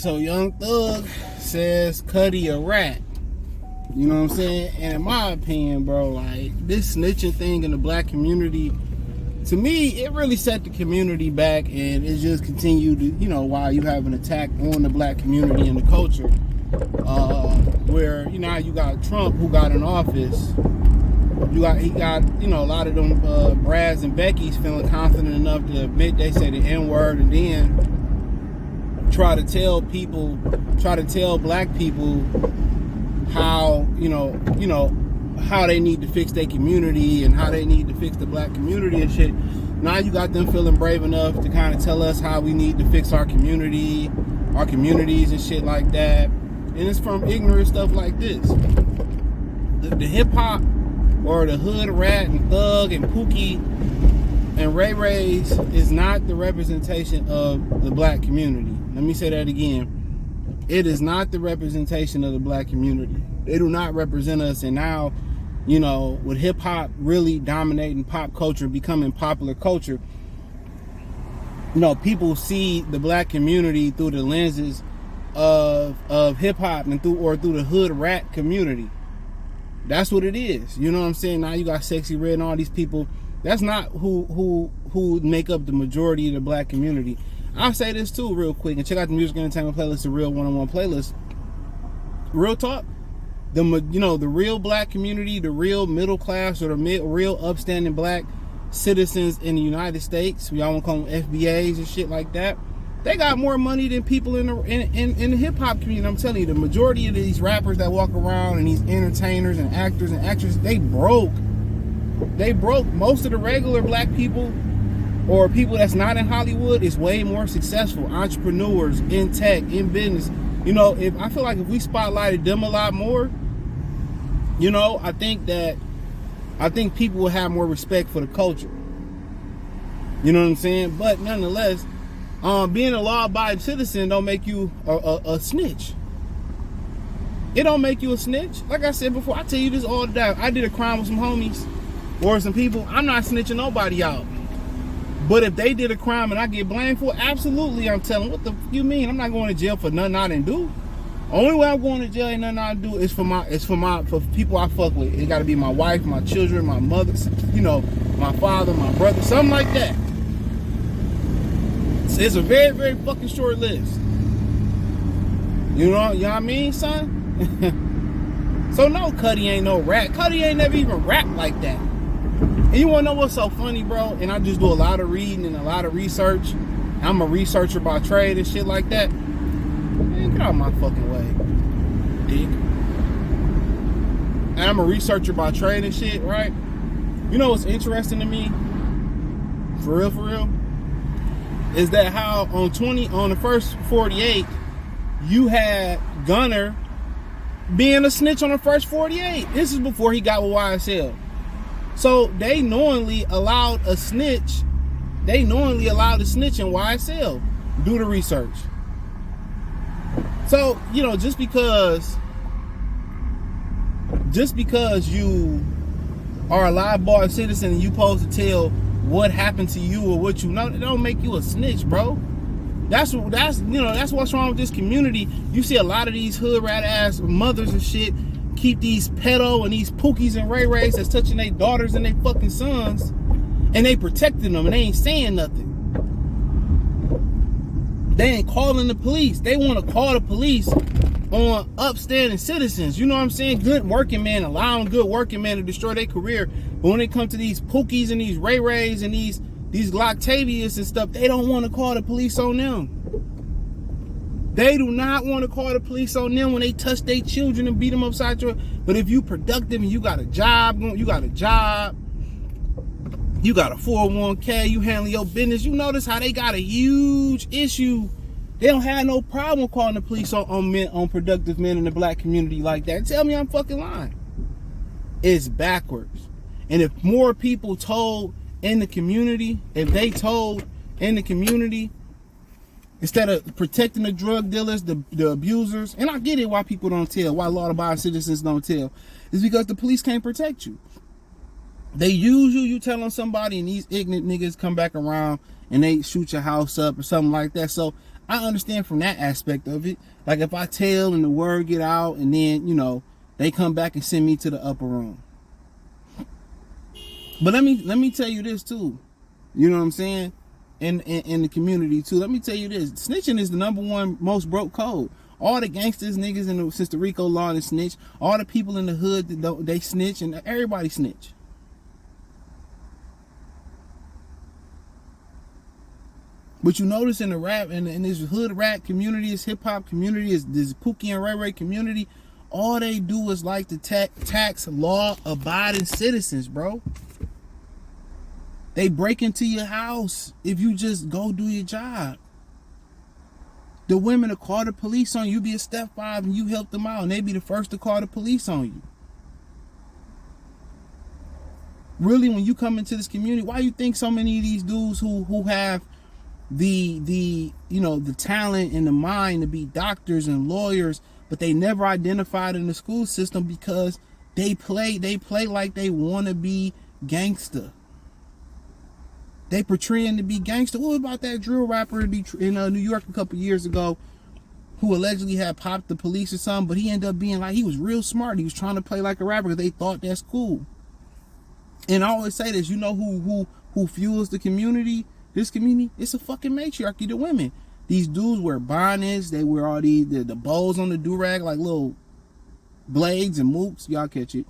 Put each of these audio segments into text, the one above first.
so Young Thug says Cudi a rat. You know what I'm saying? And in my opinion, bro, like, this snitching thing in the black community, to me, it really set the community back, and it just continued to, you know, while you have an attack on the black community and the culture, where, you know, you got Trump, who got in office, he got, you know, a lot of them Brads and Beckys feeling confident enough to admit they say the N-word, and then try to tell black people how, you know, how they need to fix their community and how they need to fix the black community and shit. Now you got them feeling brave enough to kind of tell us how we need to fix our communities and shit like that. And it's from ignorant stuff like this. The hip-hop or the hood rat and thug and Pookie and Ray Rays is not the representation of the black community. Let me say that again. It is not the representation of the black community. They do not represent us. And now, you know, with hip hop really dominating pop culture, becoming popular culture, you know, people see the black community through the lenses of hip hop and through the hood rat community. That's what it is. You know what I'm saying? Now you got Sexy Red and all these people. That's not who make up the majority of the black community. I'll say this too real quick, and check out the Music Entertainment Playlist, the Real One-on-One Playlist. Real talk, the real black community, the real middle class, or the real upstanding black citizens in the United States, we all want to call them FBAs and shit like that, they got more money than people in the hip-hop community. I'm telling you, the majority of these rappers that walk around and these entertainers and actors and actresses, they broke. Most of the regular black people or people that's not in Hollywood is way more successful. Entrepreneurs in tech, in business. You know, I feel like if we spotlighted them a lot more, you know, I think people will have more respect for the culture. You know what I'm saying? But nonetheless, being a law-abiding citizen don't make you a snitch. It don't make you a snitch. Like I said before, I tell you this all the time. I did a crime with some homies or some people. I'm not snitching nobody out. But if they did a crime and I get blamed for it, absolutely I'm telling. What the you mean? I'm not going to jail for nothing I didn't do. Only way I'm going to jail ain't nothing I do is for people I fuck with. It got to be my wife, my children, my mother, you know, my father, my brother, something like that. It's a very, very fucking short list. You know what I mean, son? So no, Cudi ain't no rat. Cudi ain't never even rapped like that. And you wanna know what's so funny, bro? And I just do a lot of reading and a lot of research. I'm a researcher by trade and shit like that. Man, get out of my fucking way, dick. And I'm a researcher by trade and shit, right? You know what's interesting to me? For real? Is that how on the first 48, you had Gunner being a snitch on the first 48. This is before he got with YSL. So they knowingly allowed a snitch. They knowingly allowed a snitch in YSL. Do the research. So, you know, just because you are a law-abiding citizen and you supposed to tell what happened to you or what you know, it don't make you a snitch, bro. That's what's wrong with this community. You see a lot of these hood rat ass mothers and shit keep these pedo and these Pookies and Ray Rays that's touching their daughters and their fucking sons, and they protecting them and they ain't saying nothing. They ain't calling the police. They want to call the police on upstanding citizens. You know what I'm saying? Good working men, allowing good working men to destroy their career. But when it comes to these Pookies and these Ray Rays and these Loctavius and stuff, they don't want to call the police on them. They do not want to call the police on them when they touch their children and beat them upside your. But if you productive and you got a job, you got a 401k, you handle your business, you notice how they got a huge issue. They don't have no problem calling the police on productive men in the black community like that. Tell me I'm fucking lying. It's backwards. And if more people told in the community, instead of protecting the drug dealers, the abusers, and I get it why people don't tell, why law-abiding citizens don't tell, is because the police can't protect you. They use you tell on somebody, and these ignorant niggas come back around and they shoot your house up or something like that. So I understand from that aspect of it. Like if I tell and the word get out, and then they come back and send me to the upper room. But let me tell you this too. You know what I'm saying? In the community too. Let me tell you this. Snitching is the #1 most broke code. All the gangsters, niggas, since the RICO law and snitch. All the people in the hood, they snitch, and everybody snitch. But you notice in the rap, in this hood rap community, this hip hop community, this Pookie and Ray Ray community, all they do is like to tax law abiding citizens, bro. They break into your house if you just go do your job. The women will call the police on you. You be a step 5 and you help them out, and they be the first to call the police on you. Really, when you come into this community, why you think so many of these dudes who have the talent and the mind to be doctors and lawyers, but they never identified in the school system because they play like they want to be gangster. They portraying to be gangster. What about that drill rapper in New York a couple years ago who allegedly had popped the police or something, but he ended up being like, he was real smart. He was trying to play like a rapper because they thought that's cool. And I always say this, who fuels the community? This community, it's a fucking matriarchy to women. These dudes wear bonnets, they wear all the bows on the do-rag like little blades and mooks, y'all catch it.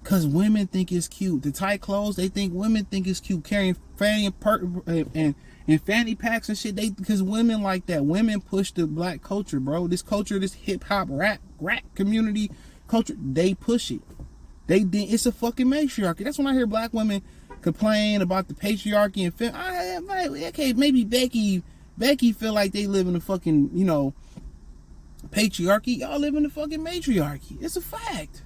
Cause women think it's cute. The tight clothes, they think women think it's cute. Carrying fanny and fanny packs and shit. Because women like that. Women push the black culture, bro. This culture, this hip hop rap community culture, they push it. It's a fucking matriarchy. That's when I hear black women complain about the patriarchy and okay, maybe Becky feel like they live in a fucking patriarchy. Y'all live in a fucking matriarchy. It's a fact.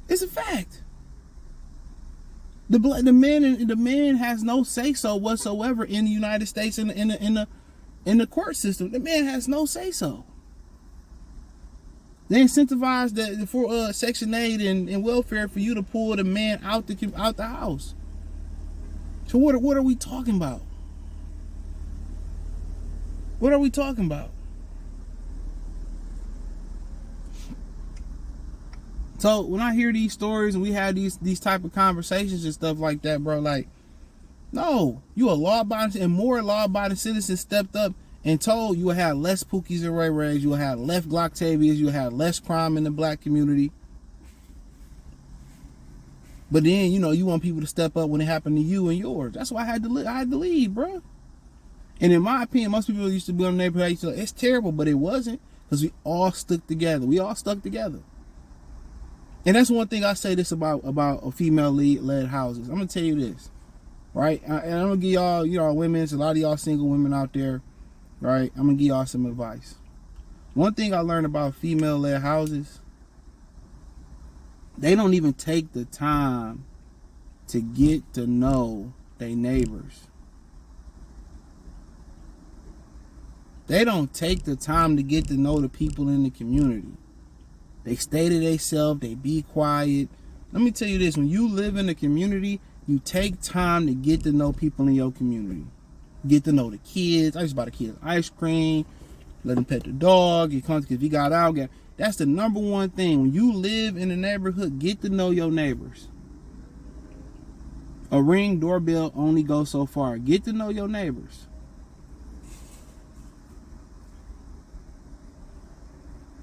It's a fact. The man has no say so whatsoever in the United States in the court system. The man has no say so. They incentivize for Section 8 and welfare for you to pull the man out the house. So what are we talking about? What are we talking about? So when I hear these stories and we have these type of conversations and stuff like that, bro, like, no, you a law-abiding and more law-abiding citizens stepped up and told you will have less Pookies and Ray Rays, you will have less Glocktavias, you will have less crime in the black community. But then, you want people to step up when it happened to you and yours. That's why I had to leave, bro. And in my opinion, most people used to be on the neighborhood, it's terrible, but it wasn't, because we all stuck together. We all stuck together. And that's one thing I say this about a female-led houses. I'm going to tell you this, right? And I'm going to give y'all, women, a lot of y'all single women out there, right? I'm going to give y'all some advice. One thing I learned about female-led houses, they don't even take the time to get to know their neighbors. They don't take the time to get to know the people in the community. They stay to themselves, they be quiet. Let me tell you this, when you live in a community, you take time to get to know people in your community. Get to know the kids. I used to buy the kids ice cream, let them pet the dog. It comes because he got out. That's the #1 thing. When you live in a neighborhood, get to know your neighbors. A Ring doorbell only goes so far. Get to know your neighbors.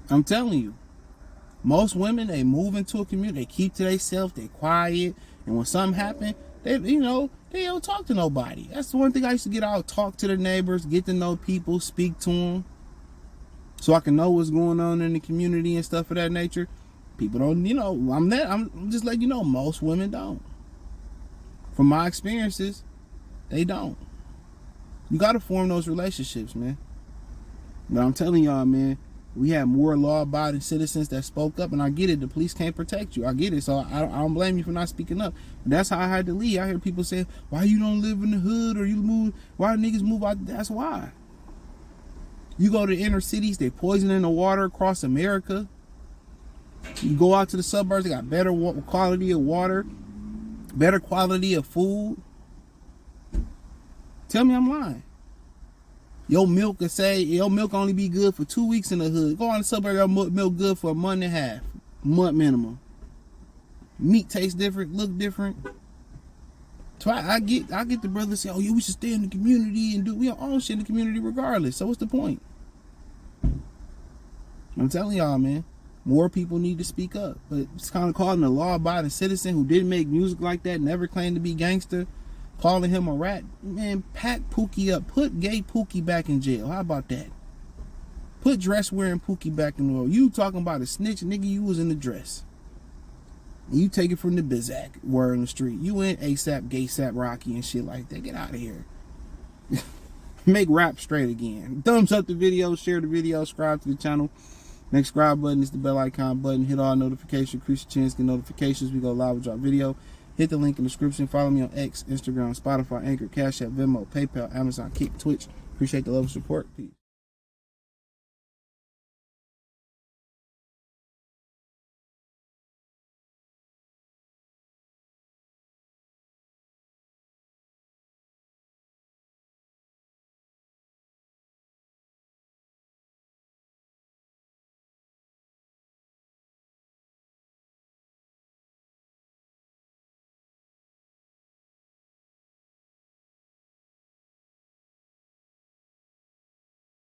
I'm telling you. Most women, they move into a community, they keep to themselves, they quiet, and when something happens, they don't talk to nobody. That's the one thing I used to get out, talk to the neighbors, get to know people, speak to them, so I can know what's going on in the community and stuff of that nature. People don't, I'm just letting you know, most women don't. From my experiences, they don't. You got to form those relationships, man. But I'm telling y'all, man, we have more law-abiding citizens that spoke up, and I get it. The police can't protect you. I get it, so I don't blame you for not speaking up. And that's how I had to leave. I hear people say, "Why you don't live in the hood, or you move? Why niggas move out?" That's why. You go to inner cities, they poisoning the water across America. You go out to the suburbs, they got better quality of water, better quality of food. Tell me I'm lying. Your milk could say your milk only be good for 2 weeks in the hood. Go on the suburb, your milk good for a month and a half, month minimum. Meat tastes different, look different. So I get the brothers say, oh yeah, we should stay in the community and do we all shit in the community regardless. So what's the point? I'm telling y'all, man, more people need to speak up. But it's kind of calling a law-abiding citizen who didn't make music like that, never claimed to be gangster, calling him a rat. Man, pack Pookie up. Put gay Pookie back in jail. How about that? Put dress-wearing Pookie back in the world. You talking about a snitch, nigga, you was in the dress. And you take it from the Bizak, word in the street. You ain't ASAP, Gay-Sap, Rocky and shit like that. Get out of here. Make rap straight again. Thumbs up the video, share the video, subscribe to the channel. Next subscribe button is the bell icon button. Hit all notifications, increase your chance to get notifications. We go live with our video. Hit the link in the description. Follow me on X, Instagram, Spotify, Anchor, Cash App, Venmo, PayPal, Amazon, Kick, Twitch. Appreciate the love and support. Peace.